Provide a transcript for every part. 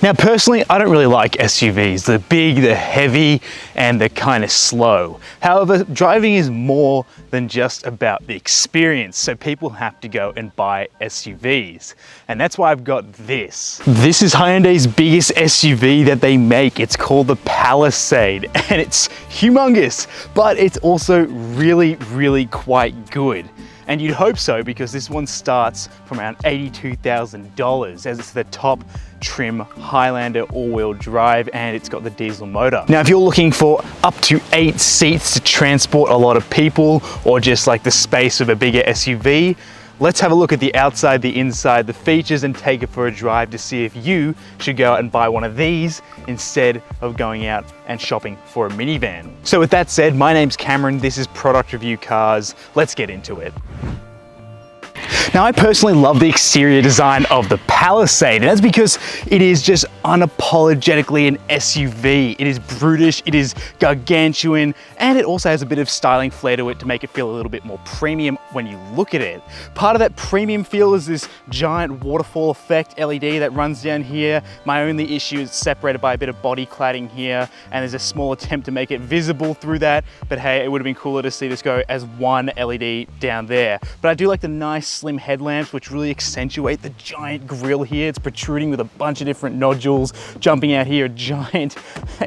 Now personally, I don't really like SUVs. They're big, they're heavy, and they're kind of slow. However, driving is more than just about the experience, so people have to go and buy SUVs. And that's why I've got this. This is Hyundai's biggest SUV that they make. It's called the Palisade, and it's humongous, but it's also really, really quite good. And you'd hope so, because this one starts from around $82,000, as it's the top trim Highlander all-wheel drive, and it's got the diesel motor. Now, if you're looking for up to 8 seats to transport a lot of people, or just like the space of a bigger SUV, let's have a look at the outside, the inside, the features, and take it for a drive to see if you should go out and buy one of these instead of going out and shopping for a minivan. So with that said, my name's Cameron, this is Product Review Cars. Let's get into it. Now, I personally love the exterior design of the Palisade, and that's because it is just unapologetically an SUV. It is brutish, it is gargantuan, and it also has a bit of styling flair to it to make it feel a little bit more premium when you look at it. Part of that premium feel is this giant waterfall effect LED that runs down here. My only issue is separated by a bit of body cladding here, and there's a small attempt to make it visible through that, but hey, it would have been cooler to see this go as one LED down there. But I do like the nice slim headlamps, which really accentuate the giant grille here. It's protruding with a bunch of different nodules jumping out here, a giant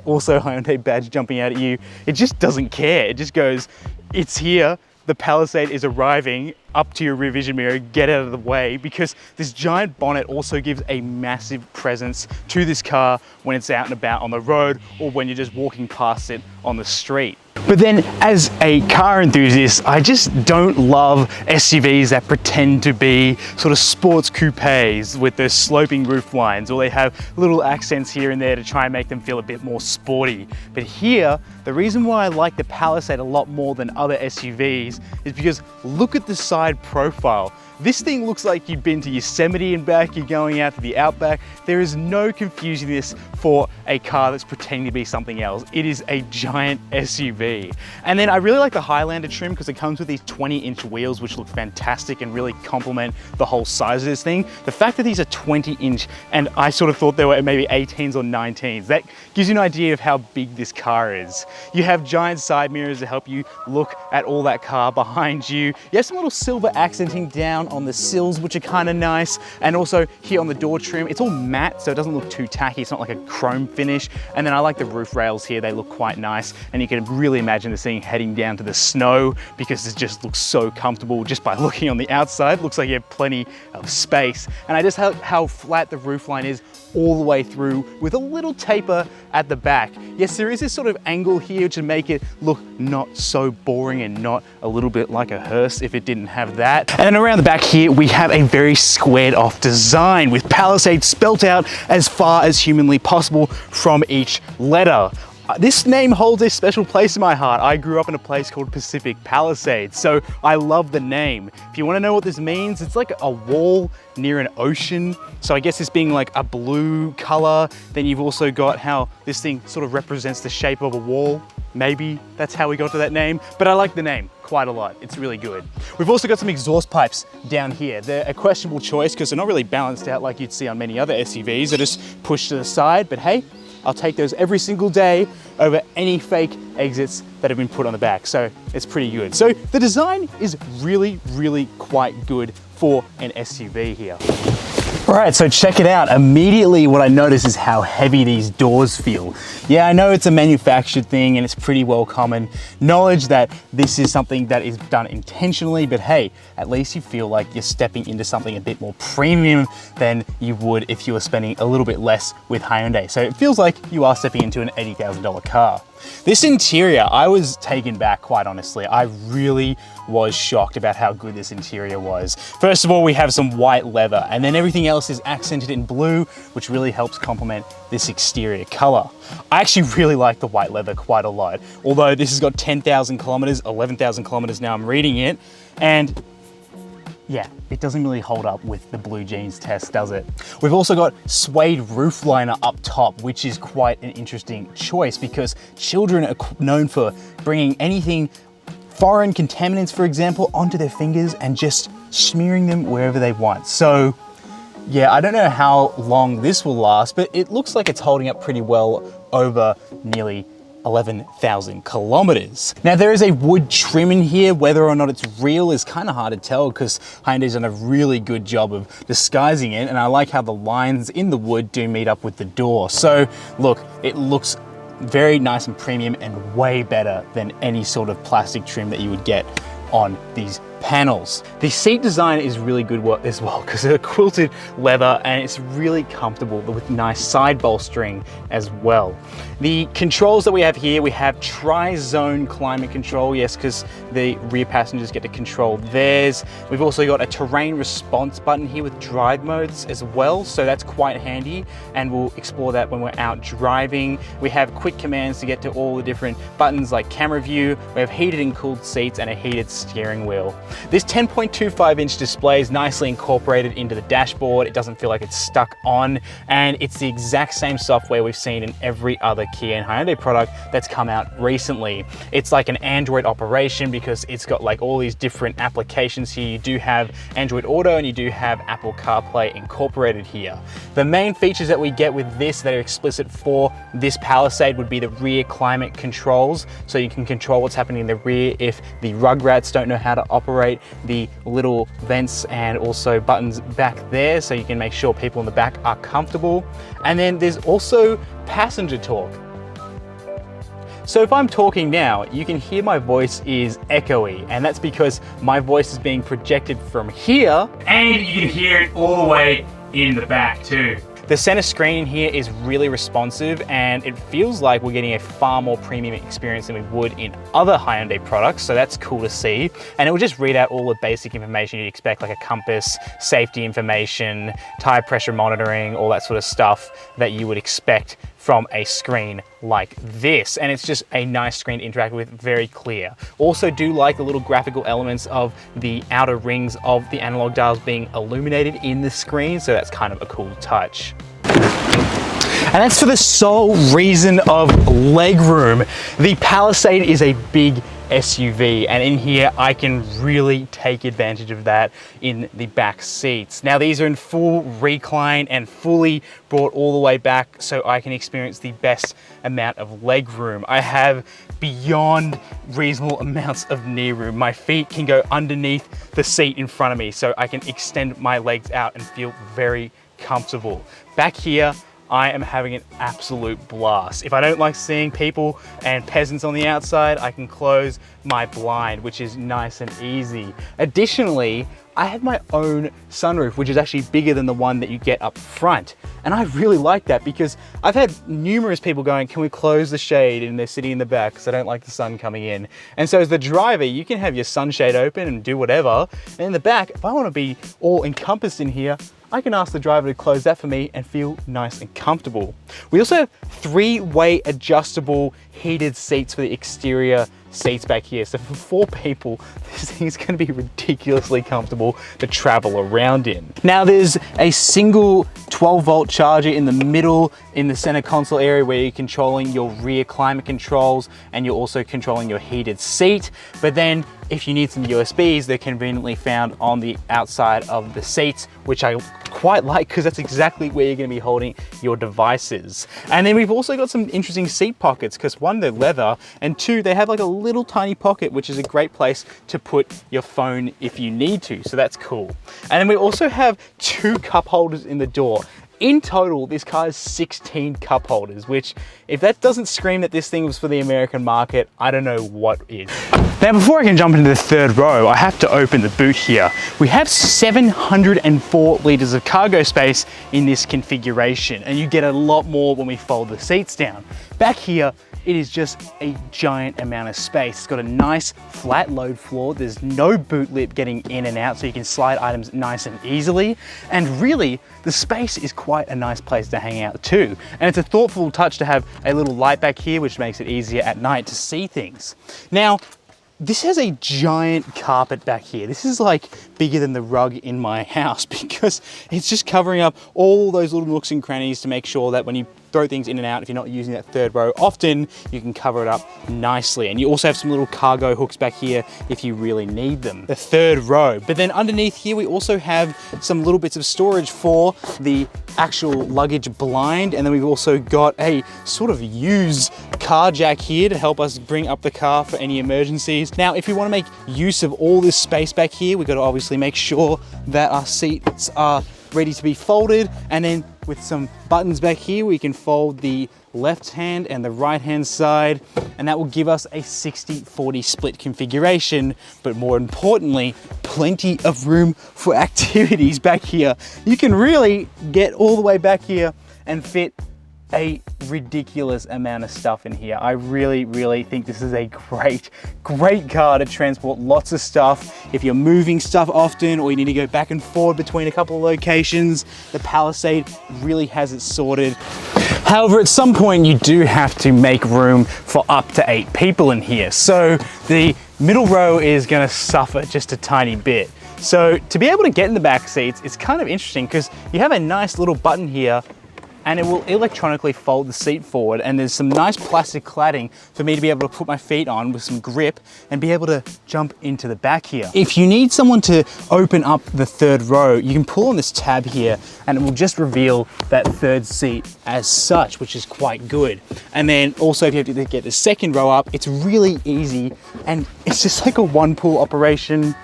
also Hyundai badge jumping out at you. It just doesn't care. It just goes, it's here. The Palisade is arriving, up to your rear vision mirror, get out of the way, because this giant bonnet also gives a massive presence to this car when it's out and about on the road, or when you're just walking past it on the street. But then, as a car enthusiast, I just don't love SUVs that pretend to be sort of sports coupes with the sloping roof lines, or they have little accents here and there to try and make them feel a bit more sporty. But here, the reason why I like the Palisade a lot more than other SUVs is because look at the side profile. This thing looks like you've been to Yosemite and back, you're going out to the Outback. There is no confusing this for a car that's pretending to be something else. It is a giant SUV. And then I really like the Highlander trim because it comes with these 20-inch wheels, which look fantastic and really complement the whole size of this thing. The fact that these are 20-inch, and I sort of thought they were maybe 18s or 19s, that gives you an idea of how big this car is. You have giant side mirrors to help you look at all that car behind you. You have some little silver accenting down on the sills, which are kind of nice, and also here on the door trim, it's all matte, so it doesn't look too tacky. It's not like a chrome finish. And then I like the roof rails here, they look quite nice, and you can really imagine this thing heading down to the snow because it just looks so comfortable just by looking on the outside. Looks like you have plenty of space, and I just like how flat the roofline is all the way through with a little taper at the back. Yes, there is this sort of angle here to make it look not so boring and not a little bit like a hearse if it didn't have that. And then around the back here, we have a very squared off design with Palisade spelt out as far as humanly possible from each letter. This name holds a special place in my heart. I grew up in a place called Pacific Palisades, so I love the name. If you want to know what this means, it's like a wall near an ocean. So I guess this being like a blue color, then you've also got how this thing sort of represents the shape of a wall. Maybe that's how we got to that name, but I like the name quite a lot. It's really good. We've also got some exhaust pipes down here. They're a questionable choice because they're not really balanced out like you'd see on many other SUVs. They're just pushed to the side, but hey, I'll take those every single day over any fake exits that have been put on the back. So it's pretty good. So the design is really, really quite good for an SUV here. All right, so check it out. Immediately what I notice is how heavy these doors feel. Yeah, I know it's a manufactured thing and it's pretty well common knowledge that this is something that is done intentionally, but hey, at least you feel like you're stepping into something a bit more premium than you would if you were spending a little bit less with Hyundai. So it feels like you are stepping into an $80,000 car. This interior, I was taken back, quite honestly. I really was shocked about how good this interior was. First of all, we have some white leather, and then everything else is accented in blue, which really helps complement this exterior color. I actually really like the white leather quite a lot, although this has got 10,000 kilometers, 11,000 kilometers now I'm reading it, and yeah, it doesn't really hold up with the blue jeans test, does it? We've also got suede roof liner up top, which is quite an interesting choice because children are known for bringing anything foreign, contaminants, for example, onto their fingers and just smearing them wherever they want. So Yeah, I don't know how long this will last, but it looks like it's holding up pretty well over nearly 11,000 kilometers. Now there is a wood trim in here. Whether or not it's real is kind of hard to tell because Hyundai's done a really good job of disguising it, and I like how the lines in the wood do meet up with the door. So look, it looks very nice and premium and way better than any sort of plastic trim that you would get on these panels. The seat design is really good as well because it's a quilted leather and it's really comfortable with nice side bolstering as well. The controls that we have here, we have tri-zone climate control, yes, because the rear passengers get to control theirs. We've also got a terrain response button here with drive modes as well, so that's quite handy, and we'll explore that when we're out driving. We have quick commands to get to all the different buttons like camera view. We have heated and cooled seats and a heated steering wheel. This 10.25-inch display is nicely incorporated into the dashboard. It doesn't feel like it's stuck on, and it's the exact same software we've seen in every other Kia and Hyundai product that's come out recently. It's like an Android operation because it's got like all these different applications here. You do have Android Auto and you do have Apple CarPlay incorporated here. The main features that we get with this that are explicit for this Palisade would be the rear climate controls, so you can control what's happening in the rear if the rugrats don't know how to operate, the little vents and also buttons back there so you can make sure people in the back are comfortable. And then there's also passenger talk. So if I'm talking now, you can hear my voice is echoey, and that's because my voice is being projected from here, and you can hear it all the way in the back too. The center screen in here is really responsive, and it feels like we're getting a far more premium experience than we would in other Hyundai products, so that's cool to see. And it will just read out all the basic information you'd expect, like a compass, safety information, tire pressure monitoring, all that sort of stuff that you would expect from a screen like this. And it's just a nice screen to interact with, very clear. Also do like the little graphical elements of the outer rings of the analog dials being illuminated in the screen, so that's kind of a cool touch. And that's for the sole reason of legroom. The Palisade is a big SUV, and in here I can really take advantage of that in the back seats. Now these are in full recline and fully brought all the way back so I can experience the best amount of leg room. I have beyond reasonable amounts of knee room. My feet can go underneath the seat in front of me so I can extend my legs out and feel very comfortable. Back here, I am having an absolute blast. If I don't like seeing people and peasants on the outside, I can close my blind, which is nice and easy. Additionally, I have my own sunroof, which is actually bigger than the one that you get up front. And I really like that because I've had numerous people going, can we close the shade? And they're sitting in the back because I don't like the sun coming in. And so as the driver, you can have your sunshade open and do whatever. And in the back, if I want to be all encompassed in here, I can ask the driver to close that for me and feel nice and comfortable. We also have three-way adjustable heated seats for the exterior seats back here. So for 4 people, this thing is going to be ridiculously comfortable to travel around in. Now there's a single 12-volt charger in the middle in the center console area where you're controlling your rear climate controls and you're also controlling your heated seat. But then if you need some USBs, they're conveniently found on the outside of the seats, which I quite like because that's exactly where you're going to be holding your devices. And then we've also got some interesting seat pockets because 1, they're leather, and 2, they have like a little tiny pocket, which is a great place to put your phone if you need to. So that's cool. And then we also have 2 cup holders in the door. In total, this car has 16 cup holders, which if that doesn't scream that this thing was for the American market, I don't know what is. Now, before I can jump into the third row, I have to open the boot here. We have 704 liters of cargo space in this configuration, and you get a lot more when we fold the seats down. Back here, it is just a giant amount of space. It's got a nice flat load floor. There's no boot lip getting in and out, so you can slide items nice and easily. And really, the space is quite a nice place to hang out too. And it's a thoughtful touch to have a little light back here, which makes it easier at night to see things. Now, this has a giant carpet back here. This is like bigger than the rug in my house because it's just covering up all those little nooks and crannies to make sure that when you throw things in and out if you're not using that third row often, you can cover it up nicely. And you also have some little cargo hooks back here if you really need them. The third row. But then underneath here, we also have some little bits of storage for the actual luggage blind. And then we've also got a sort of used car jack here to help us bring up the car for any emergencies. Now, if we want to make use of all this space back here, we've got to obviously make sure that our seats are ready to be folded, and then with some buttons back here we can fold the left hand and the right hand side, and that will give us a 60-40 split configuration. But more importantly, plenty of room for activities back here. You can really get all the way back here and fit a ridiculous amount of stuff in here. I really think this is a great car to transport lots of stuff. If you're moving stuff often or you need to go back and forward between a couple of locations, the Palisade really has it sorted. However, at some point you do have to make room for up to 8 people in here. So the middle row is gonna suffer just a tiny bit. So to be able to get in the back seats, it's kind of interesting because you have a nice little button here and it will electronically fold the seat forward, and there's some nice plastic cladding for me to be able to put my feet on with some grip and be able to jump into the back here. If you need someone to open up the third row, you can pull on this tab here and it will just reveal that third seat as such, which is quite good. And then also if you have to get the second row up, it's really easy and it's just like a one pull operation.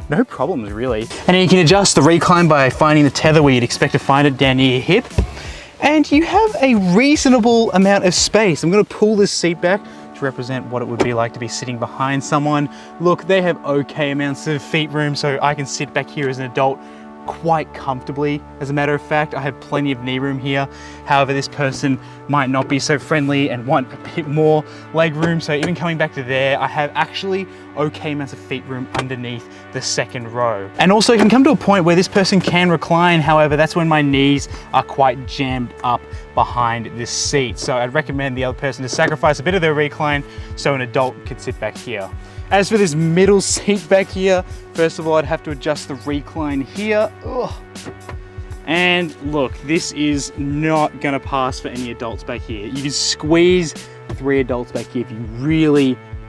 No problems really. And then you can adjust the recline by finding the tether where you'd expect to find it down near your hip. And you have a reasonable amount of space. I'm gonna pull this seat back to represent what it would be like to be sitting behind someone. Look, they have okay amounts of feet room, so I can sit back here as an adult quite comfortably. As a matter of fact, I have plenty of knee room here. However, this person might not be so friendly and want a bit more leg room. So even coming back to there, I have actually okay amounts of feet room underneath the second row. And also you can come to a point where this person can recline. However, that's when my knees are quite jammed up behind this seat. So I'd recommend the other person to sacrifice a bit of their recline so an adult could sit back here. As for this middle seat back here, first of all, I'd have to adjust the recline here. Ugh. And look, this is not gonna pass for any adults back here. You can squeeze 3 adults back here if you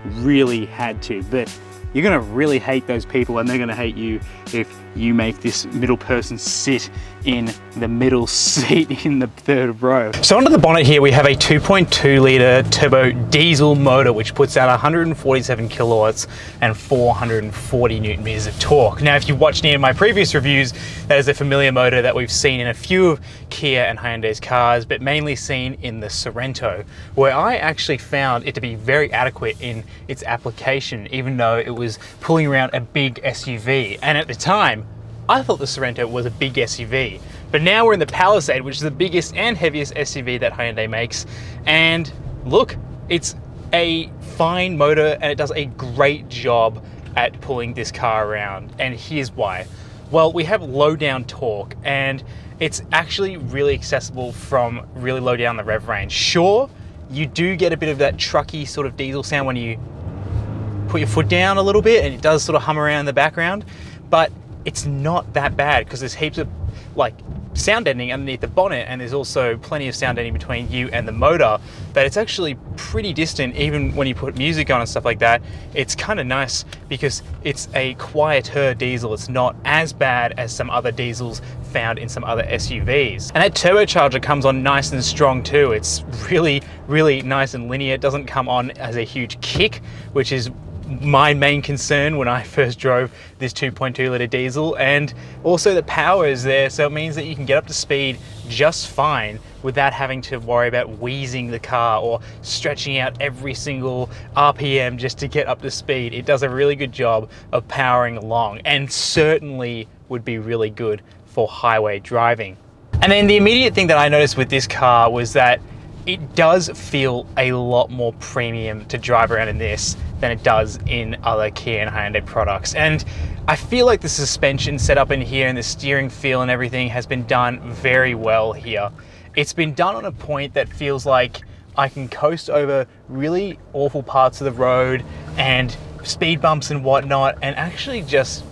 really had to, but you're gonna really hate those people and they're gonna hate you if you make this middle person sit in the middle seat in the third row. So under the bonnet here, we have a 2.2 litre turbo diesel motor, which puts out 147 kilowatts and 440 Newton meters of torque. Now, if you watched any of my previous reviews, that is a familiar motor that we've seen in a few of Kia and Hyundai's cars, but mainly seen in the Sorento, where I actually found it to be very adequate in its application, even though it was pulling around a big SUV. And at the time, I thought the Sorento was a big SUV, but now we're in the Palisade, which is the biggest and heaviest SUV that Hyundai makes. And look, it's a fine motor and it does a great job at pulling this car around. And here's why. Well, we have low down torque and it's actually really accessible from really low down the rev range. Sure, you do get a bit of that trucky sort of diesel sound when you put your foot down a little bit and it does sort of hum around in the background, but it's not that bad because there's heaps of like sound deadening underneath the bonnet, and there's also plenty of sound deadening between you and the motor, that it's actually pretty distant. Even when you put music on and stuff like that, it's kind of nice because it's a quieter diesel. It's not as bad as some other diesels found in some other SUVs. And that turbocharger comes on nice and strong too. It's really nice and linear. It doesn't come on as a huge kick, which is my main concern when I first drove this 2.2 litre diesel. And also the power is there, so it means that you can get up to speed just fine without having to worry about wheezing the car or stretching out every single RPM just to get up to speed. It does a really good job of powering along and certainly would be really good for highway driving. And then the immediate thing that I noticed with this car was that it does feel a lot more premium to drive around in this than it does in other Kia and Hyundai products. And I feel like the suspension setup in here and the steering feel and everything has been done very well here. It's been done on a point that feels like I can coast over really awful parts of the road and speed bumps and whatnot and actually just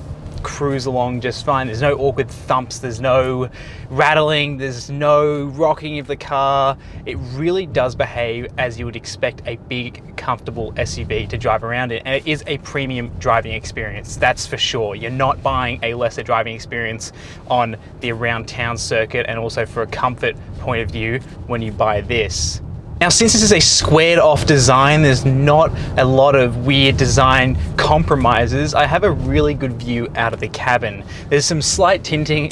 cruise along just fine. There's no awkward thumps, there's no rattling, there's no rocking of the car. It really does behave as you would expect a big, comfortable SUV to drive around in, and it is a premium driving experience, that's for sure. You're not buying a lesser driving experience on the around town circuit, and also for a comfort point of view when you buy this. Now, since this is a squared off design, there's not a lot of weird design compromises. I have a really good view out of the cabin. There's some slight tinting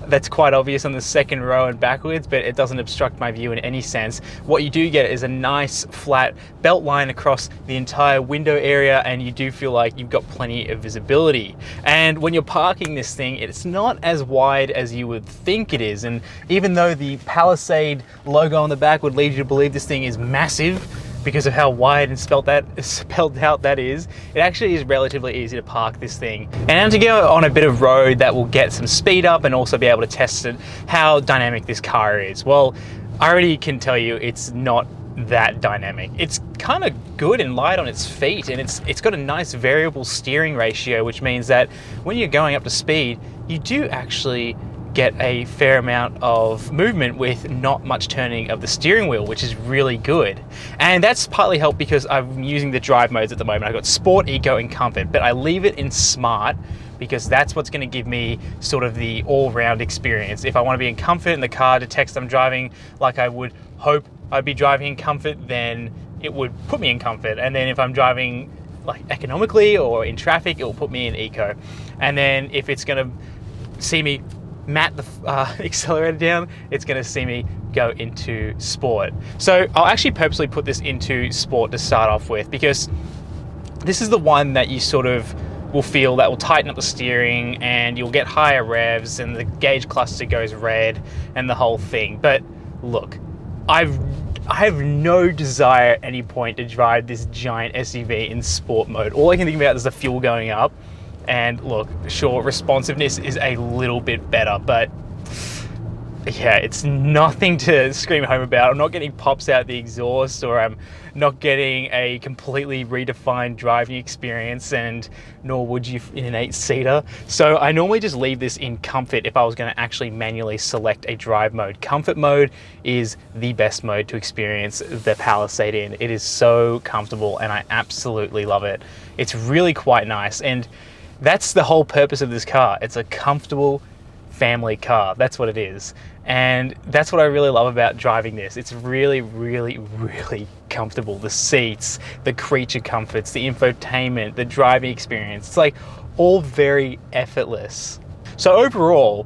that's quite obvious on the second row and backwards, but it doesn't obstruct my view in any sense. What you do get is a nice flat belt line across the entire window area, and you do feel like you've got plenty of visibility. And when you're parking this thing, it's not as wide as you would think it is. And even though the Palisade logo on the back would lead you to believe this thing is massive because of how wide and spelled out that is, it actually is relatively easy to park this thing. And to go on a bit of road that will get some speed up and also be able to test it, how dynamic this car is. Well, I already can tell you it's not that dynamic. It's kind of good and light on its feet, and it's got a nice variable steering ratio, which means that when you're going up to speed, you do actually get a fair amount of movement with not much turning of the steering wheel, which is really good. And that's partly helped because I'm using the drive modes at the moment. I've got Sport, Eco, and Comfort, but I leave it in Smart because that's what's going to give me sort of the all-round experience. If I want to be in Comfort and the car detects I'm driving like I would hope I'd be driving in Comfort, then it would put me in Comfort. And then if I'm driving like economically or in traffic, it will put me in Eco. And then if it's going to see me mat the accelerator down, it's going to see me go into Sport. So I'll actually purposely put this into Sport to start off with, because this is the one that you sort of will feel that will tighten up the steering, and you'll get higher revs, and the gauge cluster goes red and the whole thing. But look, I have no desire at any point to drive this giant SUV in Sport mode. All I can think about is the fuel going up. And look, sure, responsiveness is a little bit better, but yeah, it's nothing to scream home about. I'm not getting pops out the exhaust, or I'm not getting a completely redefined driving experience, and nor would you in an 8-seater. So I normally just leave this in Comfort if I was going to actually manually select a drive mode. Comfort mode is the best mode to experience the Palisade in. It is so comfortable, and I absolutely love it. It's really quite nice, and that's the whole purpose of this car. It's a comfortable family car. That's what it is. And that's what I really love about driving this. It's really, really, really comfortable. The seats, the creature comforts, the infotainment, the driving experience. It's like all very effortless. So overall,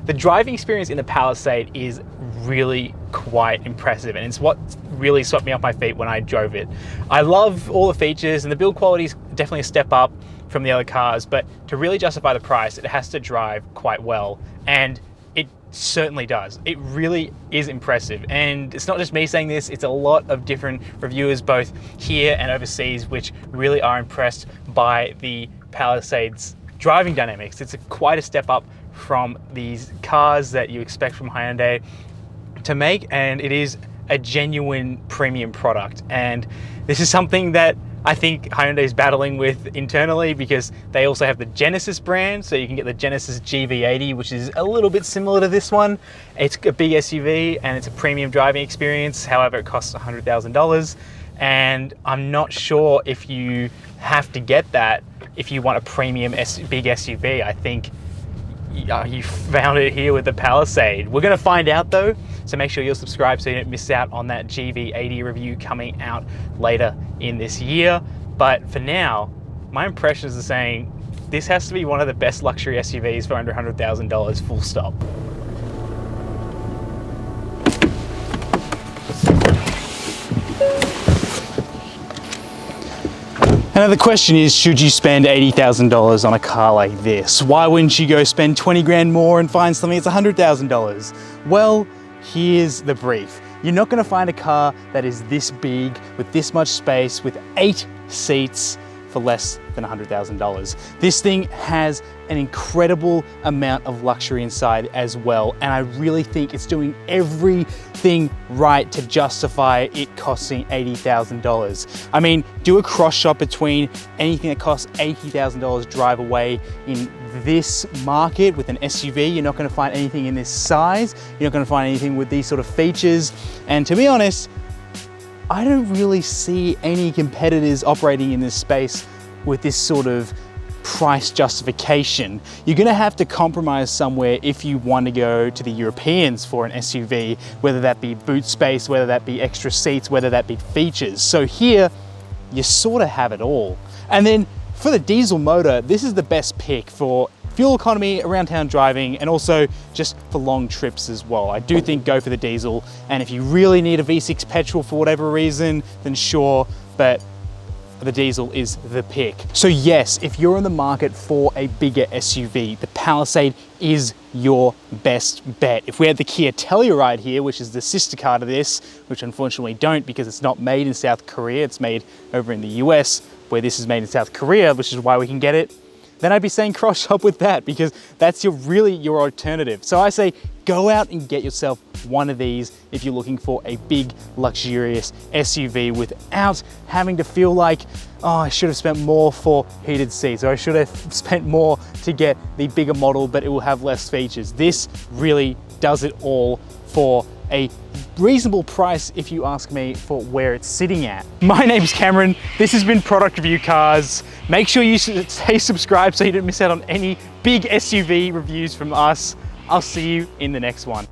the driving experience in the Palisade is really quite impressive, and it's what really swept me off my feet when I drove it. I love all the features, and the build quality is definitely a step up from the other cars, but to really justify the price, it has to drive quite well, and it certainly does. It really is impressive, and it's not just me saying this, it's a lot of different reviewers both here and overseas which really are impressed by the Palisade's driving dynamics. It's quite a step up from these cars that you expect from Hyundai to make, and it is a genuine premium product. And this is something that I think Hyundai is battling with internally, because they also have the Genesis brand, so you can get the Genesis GV80, which is a little bit similar to this one. It's a big SUV and it's a premium driving experience. However, it costs $100,000, and I'm not sure if you have to get that if you want a premium big SUV. I think you found it here with the Palisade. We're going to find out though, so make sure you're subscribed so you don't miss out on that GV80 review coming out later in this year. But for now, my impressions are saying this has to be one of the best luxury SUVs for under $100,000, full stop. Now the question is, should you spend $80,000 on a car like this? Why wouldn't you go spend 20 grand more and find something that's $100,000? Well, here's the brief. You're not gonna find a car that is this big, with this much space, with 8 seats, for less than $100,000. This thing has an incredible amount of luxury inside as well, and I really think it's doing everything right to justify it costing $80,000. I mean, do a cross shop between anything that costs $80,000 drive away in this market with an SUV. You're not going to find anything in this size. You're not going to find anything with these sort of features. And to be honest, I don't really see any competitors operating in this space with this sort of price justification. You're gonna have to compromise somewhere if you want to go to the Europeans for an SUV, whether that be boot space, whether that be extra seats, whether that be features. So here, you sort of have it all. And then for the diesel motor, this is the best pick for fuel economy, around town driving, and also just for long trips as well. I do think go for the diesel, and if you really need a V6 petrol for whatever reason, then sure, but the diesel is the pick. So yes, if you're in the market for a bigger SUV, the Palisade is your best bet. If we had the Kia Telluride here, which is the sister car to this, which unfortunately we don't because it's not made in South Korea, it's made over in the US, where this is made in South Korea, which is why we can get it, then I'd be saying cross shop with that because that's really your alternative. So I say go out and get yourself one of these if you're looking for a big, luxurious SUV without having to feel like, oh, I should have spent more for heated seats, or I should have spent more to get the bigger model, but it will have less features. This really does it all for a reasonable price, if you ask me, for where it's sitting at. My name's Cameron. This has been Product Review Cars. Make sure you stay subscribed so you don't miss out on any big SUV reviews from us. I'll see you in the next one.